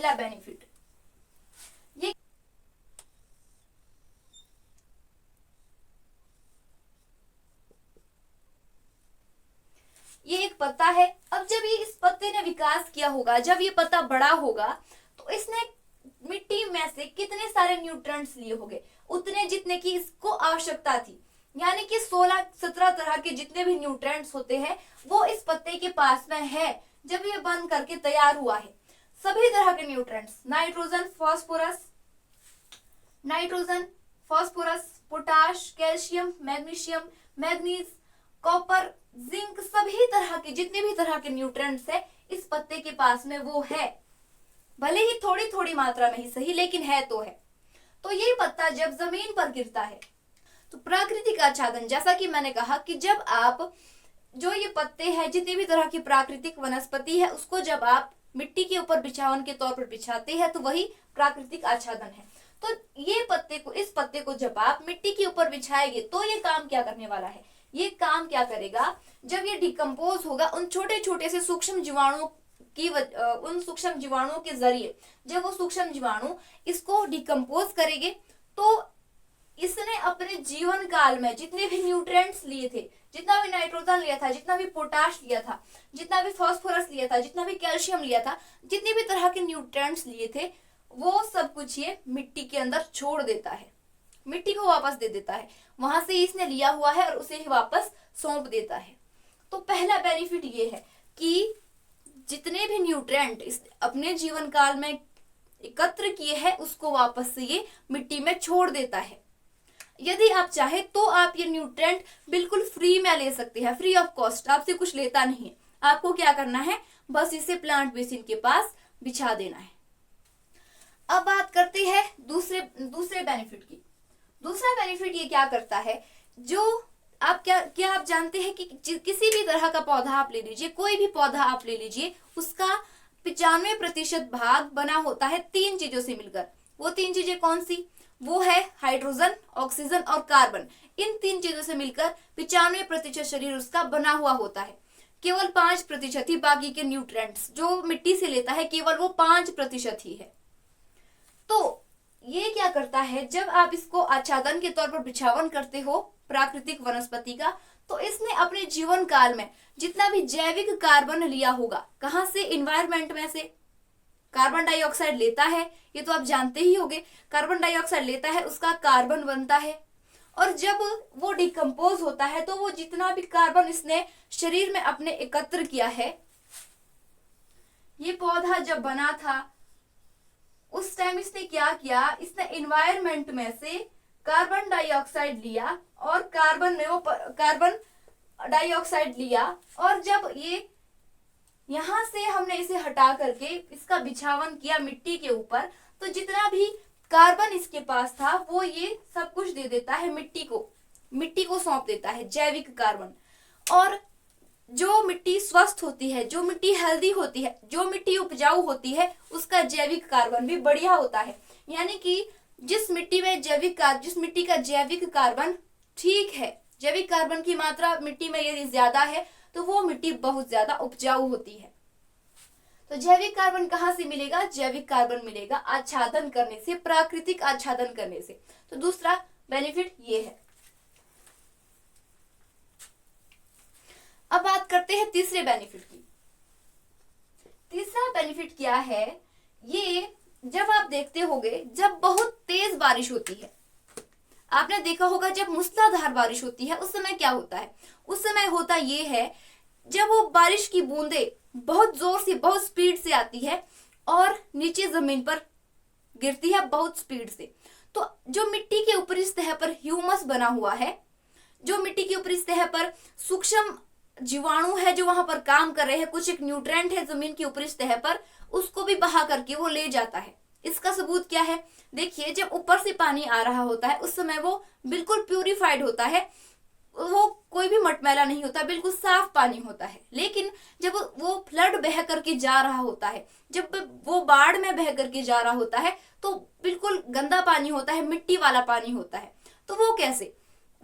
पहला बेनिफिट। ये एक पत्ता है। अब जब ये इस पत्ते ने विकास किया होगा, जब ये पत्ता बड़ा होगा, तो इसने मिट्टी में से कितने सारे न्यूट्रिएंट्स लिए होंगे, उतने जितने की इसको आवश्यकता थी। यानी कि 16-17 तरह के जितने भी न्यूट्रिएंट्स होते हैं वो इस पत्ते के पास में है जब ये बन करके तैयार हुआ है। सभी तरह के nutrients, nitrogen, phosphorus, potash, calcium, magnesium, manganese, copper, zinc, सभी तरह के जितने भी तरह के न्यूट्रिएंट्स है इस पत्ते के पास में वो है। भले ही थोड़ी थोड़ी मात्रा में ही सही, लेकिन है तो है। तो ये पत्ता जब जमीन पर गिरता है तो प्राकृतिक आच्छादन, जैसा कि मैंने कहा कि जब आप जो ये पत्ते हैं, जितनी भी तरह की प्राकृतिक वनस्पति है, उसको जब आप मिट्टी के ऊपर बिछावन के तौर पर बिछाते हैं तो वही प्राकृतिक आच्छादन है। तो ये पत्ते को, इस पत्ते को जब आप मिट्टी के ऊपर बिछाएंगे तो ये काम क्या करने वाला है, ये काम क्या करेगा, जब ये डिकम्पोज होगा उन छोटे छोटे से सूक्ष्म जीवाणुओं की उन सूक्ष्म जीवाणुओं के जरिए जब वो सूक्ष्म जीवाणु इसको डिकम्पोज करेंगे तो इसने अपने जीवन काल में जितने भी न्यूट्रिएंट्स लिए थे, जितना भी नाइट्रोजन लिया था, जितना भी पोटाश लिया था, जितना भी फास्फोरस लिया था, जितना भी कैल्शियम लिया था, जितने भी तरह के न्यूट्रिएंट्स लिए थे, वो सब कुछ ये मिट्टी के अंदर छोड़ देता है, मिट्टी को वापस दे देता है। वहां से इसने लिया हुआ है और उसे ही वापस सौंप देता है। तो पहला बेनिफिट ये है कि जितने भी न्यूट्रिएंट इस अपने जीवन काल में एकत्र किए हैं उसको वापस से ये मिट्टी में छोड़ देता है। यदि आप चाहे तो आप ये न्यूट्रिएंट बिल्कुल फ्री में ले सकते हैं, फ्री ऑफ कॉस्ट, आपसे कुछ लेता नहीं है। आपको क्या करना है, बस इसे प्लांट बेसिन के पास बिछा देना है। अब बात करते हैं दूसरे बेनिफिट की। दूसरा बेनिफिट ये क्या करता है, जो आप क्या आप जानते हैं कि किसी भी तरह का पौधा आप ले लीजिए, कोई भी पौधा आप ले लीजिए, उसका 95% भाग बना होता है 3 चीजों से मिलकर। वो 3 चीजें कौन सी, वो है हाइड्रोजन, ऑक्सीजन और कार्बन। इन 3 चीजों से मिलकर 95% शरीर उसका बना हुआ होता है। केवल 5% ही बाकी के न्यूट्रिएंट्स जो मिट्टी से लेता है, केवल वो 5% ही है। तो ये क्या करता है, जब आप इसको आच्छादन के तौर पर बिछावन करते हो प्राकृतिक वनस्पति का, तो इसने अपने जीवन काल में जितना भी जैविक कार्बन लिया होगा, कहां से, इन्वायरमेंट में से कार्बन डाइऑक्साइड लेता है, ये तो आप जानते ही होंगे। कार्बन डाइऑक्साइड लेता है, उसका कार्बन बनता है, और जब वो डिकम्पोज होता है तो वो जितना भी कार्बन इसने शरीर में अपने एकत्र किया है, ये पौधा जब बना था उस टाइम इसने क्या किया, इसने इन्वायरमेंट में से कार्बन डाइऑक्साइड लिया और कार्बन डाइऑक्साइड लिया, और जब ये यहां से हमने इसे हटा करके इसका बिछावन किया मिट्टी के ऊपर, तो जितना भी कार्बन इसके पास था वो ये सब कुछ दे देता है मिट्टी को सौंप देता है, जैविक कार्बन। और जो मिट्टी स्वस्थ होती है, जो मिट्टी हेल्दी होती है, जो मिट्टी उपजाऊ होती है, उसका जैविक कार्बन भी बढ़िया होता है। यानी कि जिस मिट्टी का जैविक कार्बन ठीक है, जैविक कार्बन की मात्रा मिट्टी में यदि ज्यादा है तो वो मिट्टी बहुत ज्यादा उपजाऊ होती है। तो जैविक कार्बन कहाँ से मिलेगा, जैविक कार्बन मिलेगा आच्छादन करने से, प्राकृतिक आच्छादन करने से। तो दूसरा बेनिफिट ये है। अब बात करते हैं तीसरे बेनिफिट की। तीसरा बेनिफिट क्या है, ये जब आप देखते होंगे जब बहुत तेज बारिश होती है, आपने देखा होगा जब मूसलाधार बारिश होती है उस समय क्या होता है, उस समय होता ये है जब वो बारिश की बूंदें बहुत जोर से, बहुत स्पीड से आती है और नीचे जमीन पर गिरती है बहुत स्पीड से, तो जो मिट्टी के ऊपरी सतह पर ह्यूमस बना हुआ है, जो मिट्टी के ऊपरी सतह पर सूक्ष्म जीवाणु है जो वहां पर काम कर रहे हैं, कुछ एक न्यूट्रिएंट है जमीन की ऊपरी सतह पर, उसको भी बहा करके वो ले जाता है। इसका सबूत क्या है, देखिए जब ऊपर से पानी आ रहा होता है उस समय वो बिल्कुल प्यूरिफाइड होता है, वो कोई भी मटमैला नहीं होता, बिल्कुल साफ पानी होता है। लेकिन जब वो फ्लड बह करके जा रहा होता है, जब वो बाढ़ में बह करके जा रहा होता है, तो बिल्कुल गंदा पानी होता है, मिट्टी वाला पानी होता है। तो वो कैसे,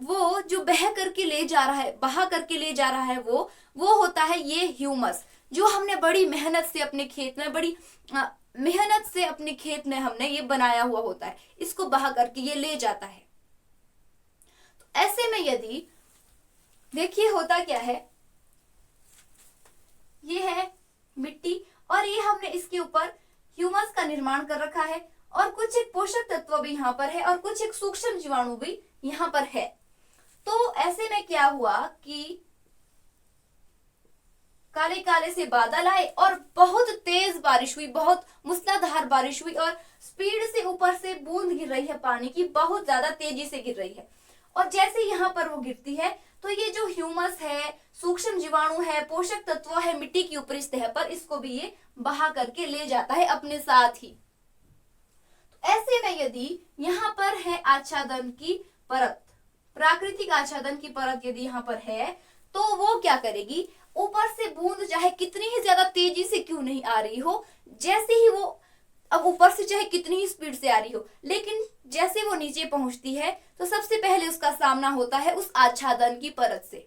वो जो बहा करके ले जा रहा है वो होता है ये ह्यूमस, जो हमने बड़ी मेहनत से अपने खेत में हमने ये बनाया हुआ होता है, इसको बहा करके ये ले जाता है। तो ऐसे में यदि देखिए होता क्या है, ये है मिट्टी और ये हमने इसके ऊपर ह्यूमस का निर्माण कर रखा है और कुछ एक पोषक तत्व भी यहाँ पर है और कुछ एक सूक्ष्म जीवाणु भी यहाँ पर है। तो ऐसे में क्या हुआ कि काले काले से बादल आए और बहुत तेज बारिश हुई, बहुत मूसलाधार बारिश हुई और स्पीड से ऊपर से बूंद गिर रही है पानी की, बहुत ज्यादा तेजी से गिर रही है। और जैसे यहाँ पर वो गिरती है तो ये जो ह्यूमस है, सूक्ष्म जीवाणु है, पोषक तत्व है मिट्टी की ऊपरी सतह पर, इसको भी ये बहा करके ले जाता है अपने साथ ही। तो ऐसे में यदि यहाँ पर है आच्छादन की परत, प्राकृतिक आच्छादन की परत यदि यहाँ पर है, तो वो क्या करेगी, ऊपर से बूंद चाहे कितनी ही ज्यादा तेजी से क्यों नहीं आ रही हो, जैसे ही वो अब ऊपर से चाहे कितनी ही स्पीड से आ रही हो, लेकिन जैसे वो नीचे पहुंचती है तो सबसे पहले उसका सामना होता है उस आच्छादन की परत से,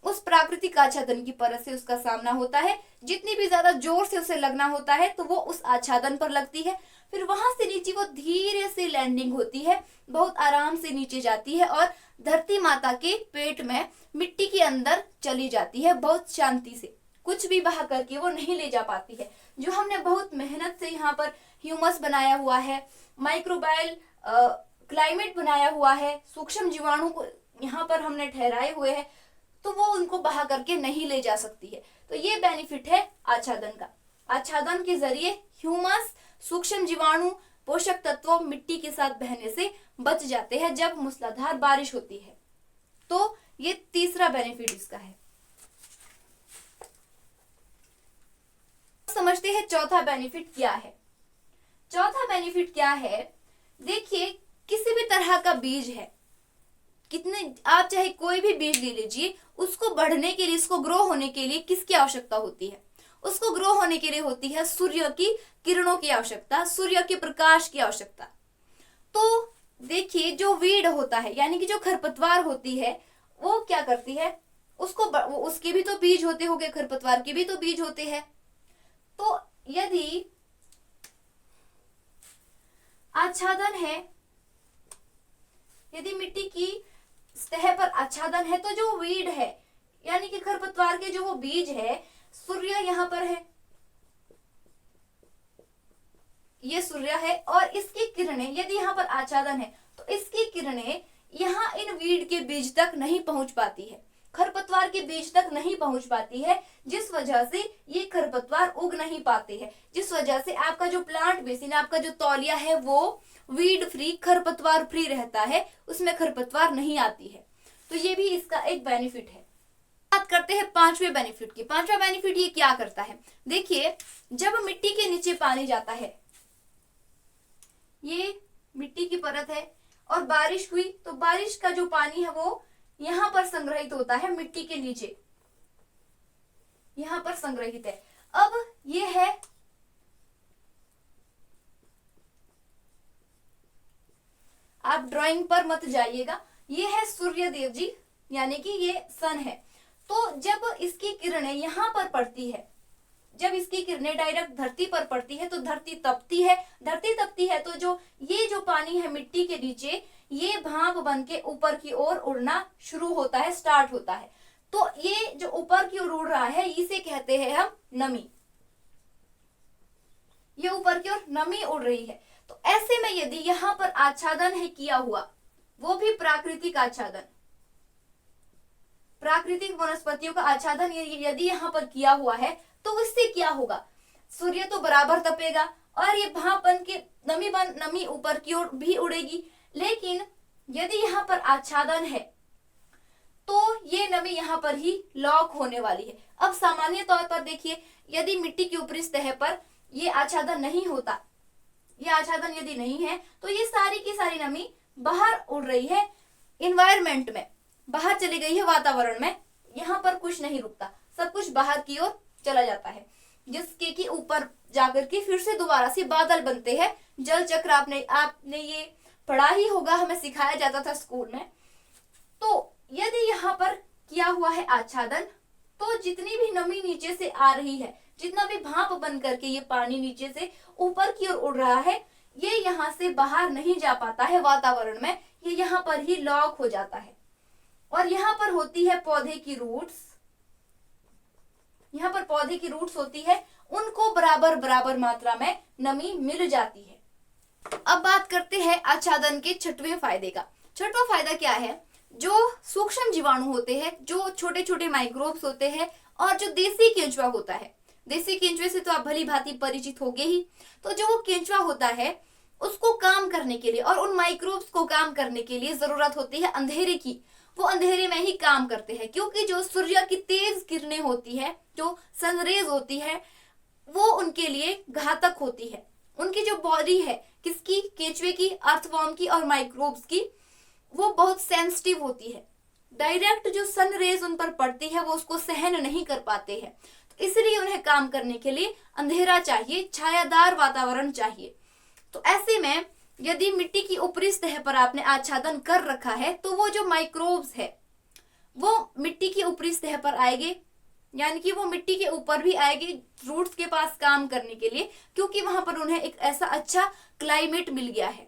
उस प्राकृतिक आच्छादन की परत से उसका सामना होता है। जितनी भी ज्यादा जोर से उसे लगना होता है तो वो उस आच्छादन पर लगती है, फिर वहां से नीचे वो धीरे से लैंडिंग होती है, बहुत आराम से नीचे जाती है और धरती माता के पेट में मिट्टी के अंदर चली जाती है बहुत शांति से, कुछ भी बहा करके वो नहीं ले जा पाती है। जो हमने बहुत मेहनत से यहाँ पर ह्यूमस बनाया हुआ है, माइक्रोबायल क्लाइमेट बनाया हुआ है, सूक्ष्म जीवाणु को यहाँ पर हमने ठहराए हुए हैं, तो वो उनको बहा करके नहीं ले जा सकती है। तो ये बेनिफिट है आच्छादन का। आच्छादन के जरिए ह्यूमस, सूक्ष्म जीवाणु, पोषक तत्व मिट्टी के साथ बहने से बच जाते हैं जब मूसलाधार बारिश होती है। तो ये तीसरा बेनिफिट इसका है। समझते हैं चौथा बेनिफिट क्या है। चौथा बेनिफिट क्या है, देखिए किसी भी तरह का बीज है, कितने आप चाहे कोई भी बीज ले लीजिए, उसको बढ़ने के लिए, इसको ग्रो होने के लिए किसकी आवश्यकता होती है, उसको ग्रो होने के लिए होती है सूर्य की किरणों की आवश्यकता, सूर्य के प्रकाश की आवश्यकता। तो देखिए जो वीड होता है यानी कि जो खरपतवार होती है, वो क्या करती है, उसके भी तो बीज होते होंगे, खरपतवार के भी तो बीज होते हैं। तो यदि आच्छादन है, यदि मिट्टी की सतह पर आच्छादन है, तो जो वीड है यानी कि खरपतवार के जो वो बीज है, सूर्य यहाँ पर है, ये सूर्य है और इसकी किरणें, यदि यहाँ पर आच्छादन है तो इसकी किरणें यहाँ इन वीड के बीज तक नहीं पहुंच पाती है, खरपतवार के बीज तक नहीं पहुंच पाती है, जिस वजह से ये खरपतवार उग नहीं पाते हैं, जिस वजह से आपका जो प्लांट बेसिन, आपका जो तौलिया है वो वीड फ्री, खरपतवार फ्री रहता है, उसमें खरपतवार नहीं आती है। तो ये भी इसका एक बेनिफिट है। बात करते हैं पांचवें बेनिफिट की। पांचवा बेनिफिट ये क्या करता है, देखिए जब मिट्टी के नीचे पानी जाता है, ये मिट्टी की परत है और बारिश हुई तो बारिश का जो पानी है वो यहाँ पर संग्रहित होता है, मिट्टी के नीचे यहाँ पर संग्रहित है। अब ये है आप ड्राइंग पर मत जाइएगा, ये है सूर्य देव जी यानी कि ये सन है। तो जब इसकी किरणें यहाँ पर पड़ती है, जब इसकी किरणें डायरेक्ट धरती पर पड़ती है तो धरती तपती है, धरती तपती है तो जो ये जो पानी है मिट्टी के नीचे, ये भाप बन के ऊपर की ओर उड़ना शुरू होता है, स्टार्ट होता है। तो ये जो ऊपर की ओर उड़ रहा है इसे कहते हैं हम नमी, ये ऊपर की ओर नमी उड़ रही है। तो ऐसे में यदि यहाँ पर आच्छादन है किया हुआ, वो भी प्राकृतिक आच्छादन, प्राकृतिक वनस्पतियों का आच्छादन यदि यहाँ पर किया हुआ है तो इससे क्या होगा, सूर्य तो बराबर तपेगा और ये भाप बन के नमी ऊपर की ओर भी उड़ेगी। लेकिन यदि यहाँ पर आच्छादन है तो ये नमी यहाँ पर ही लॉक होने वाली है। अब सामान्य तौर पर देखिए, यदि मिट्टी की ऊपरी सतह पर ये आच्छादन नहीं होता, ये आच्छादन यदि नहीं है तो ये सारी की सारी नमी बाहर उड़ रही है, इन्वायरमेंट में बाहर चली गई है, वातावरण में, यहाँ पर कुछ नहीं रुकता, सब कुछ बाहर की ओर चला जाता है, जिसके कि ऊपर जाकर के फिर से दोबारा से बादल बनते हैं। जल चक्र आपने ये पढ़ा ही होगा, हमें सिखाया जाता था स्कूल में। तो यदि यहाँ पर किया हुआ है आच्छादन तो जितनी भी नमी नीचे से आ रही है, जितना भी भाप बन करके ये पानी नीचे से ऊपर की ओर उड़ रहा है, ये यहाँ से बाहर नहीं जा पाता है वातावरण में, ये यहाँ पर ही लॉक हो जाता है। और यहाँ पर होती है पौधे की रूट्स, यहाँ पर पौधे की रूट्स होती है, उनको बराबर बराबर मात्रा में नमी मिल जाती है। अब बात करते हैं आच्छादन के छठवें फायदे का। छठवां फायदा क्या है? जो सूक्ष्म जीवाणु होते हैं, जो छोटे छोटे माइक्रोब्स होते हैं, और जो देसी केंचुआ होता है, देसी केंचुए से तो आप भली भांति परिचित होंगे ही, तो जो वो केंचुआ होता है उसको काम करने के लिए और उन माइक्रोब्स को काम करने के लिए जरूरत होती है अंधेरे की। वो अंधेरे में ही काम करते हैं, क्योंकि जो सूर्य की तेज किरणें होती है, जो सनरेज होती है, वो उनके लिए घातक होती है। उनकी जो बॉडी है, किसकी? केंचुए की, अर्थवॉर्म की और माइक्रोब्स की, वो बहुत सेंसिटिव होती है। डायरेक्ट जो सन रेज उन पर पड़ती है वो उसको सहन नहीं कर पाते हैं, तो इसलिए उन्हें काम करने के लिए अंधेरा चाहिए, छायादार वातावरण चाहिए। तो ऐसे में यदि मिट्टी की ऊपरी सतह पर आपने आच्छादन कर रखा है, तो वो जो माइक्रोब्स है वो मिट्टी की ऊपरी सतह पर आएंगे, यानी कि वो मिट्टी के ऊपर भी आएगी रूट्स के पास काम करने के लिए, क्योंकि वहां पर उन्हें एक ऐसा अच्छा क्लाइमेट मिल गया है।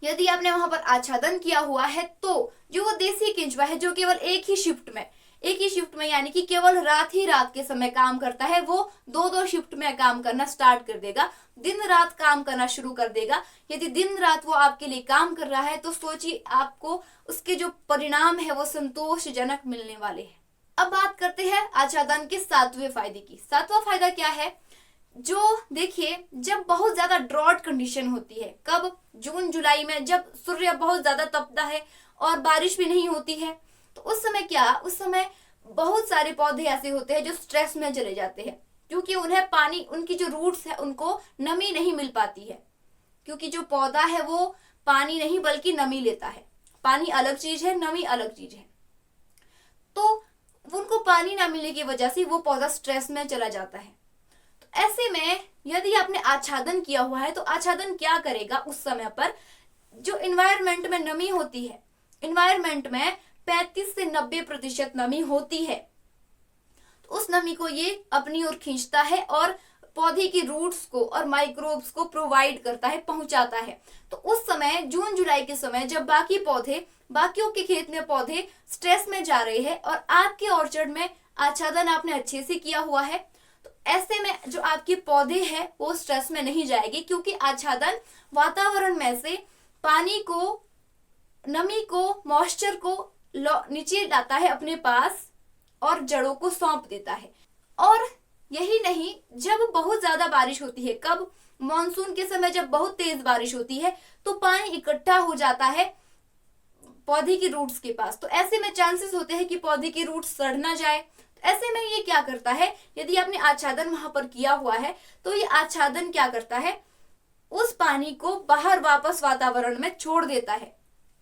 यदि आपने वहां पर आच्छादन किया हुआ है, तो जो वो देसी केंचुआ है, जो केवल एक ही शिफ्ट में यानी कि केवल रात ही रात के समय काम करता है, वो दो शिफ्ट में काम करना स्टार्ट कर देगा, दिन रात काम करना शुरू कर देगा। यदि दिन रात वो आपके लिए काम कर रहा है, तो सोचिए आपको उसके जो परिणाम है वो संतोषजनक मिलने वाले हैं। अब बात करते हैं आच्छादन के सातवें फायदे की। सातवां फायदा क्या है? जो देखिए, जब बहुत ज्यादा ड्रॉट कंडीशन होती है, कब? जून जुलाई में, जब सूर्य बहुत ज्यादा तपता है और बारिश भी नहीं होती है, तो उस समय क्या? उस समय बहुत सारे पौधे ऐसे होते हैं जो स्ट्रेस में चले जाते हैं, क्योंकि उन्हें पानी, उनकी जो रूट्स है उनको नमी नहीं मिल पाती है, क्योंकि जो पौधा है वो पानी नहीं बल्कि नमी लेता है। पानी अलग चीज है, नमी अलग चीज है। तो उनको पानी ना मिलने की वजह से वो पौधा स्ट्रेस में चला जाता है। तो ऐसे में यदि आपने आच्छादन किया हुआ है, तो आच्छादन क्या करेगा? उस समय पर जो इन्वायरमेंट में नमी होती है, इन्वायरमेंट में 35 से 90% नमी होती है, तो उस नमी को ये अपनी ओर खींचता है और पौधे की रूट्स को और माइक्रोब्स को प्रोवाइड करता है, पहुंचाता है। तो उस समय जून जुलाई के समय जब बाकियों के खेत में पौधे स्ट्रेस में जा रहे हैं और आपके ऑर्चर्ड में आच्छादन आपने अच्छे से किया हुआ है, तो ऐसे में जो आपके पौधे हैं वो स्ट्रेस में नहीं जाएगी, क्योंकि आच्छादन वातावरण में से पानी को, नमी को, मॉइस्चर को नीचे लाता है अपने पास और जड़ों को सौंप देता है। और यही नहीं, जब बहुत ज्यादा बारिश होती है, कब? मॉनसून के समय जब बहुत तेज बारिश होती है, तो पानी इकट्ठा हो जाता है पौधे की रूट्स के पास, तो ऐसे में चांसेस होते हैं कि पौधे की रूट्स सड़ ना जाए। तो ऐसे में ये क्या करता है? यदि आपने आच्छादन वहां पर किया हुआ है, तो ये आच्छादन क्या करता है? उस पानी को बाहर वापस वातावरण में छोड़ देता है।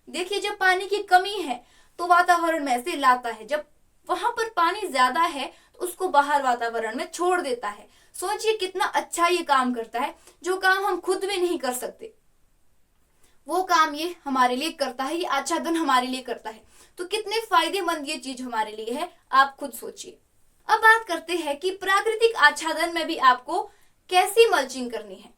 देखिए, जब पानी की कमी है तो वातावरण में से लाता है, जब वहां पर पानी ज्यादा है तो उसको बाहर वातावरण में छोड़ देता है। सोचिए कितना अच्छा ये काम करता है। जो काम हम खुद भी नहीं कर सकते वो काम ये हमारे लिए करता है, ये आच्छादन हमारे लिए करता है। तो कितने फायदेमंद ये चीज हमारे लिए है, आप खुद सोचिए। अब बात करते हैं कि प्राकृतिक आच्छादन में भी आपको कैसी मल्चिंग करनी है।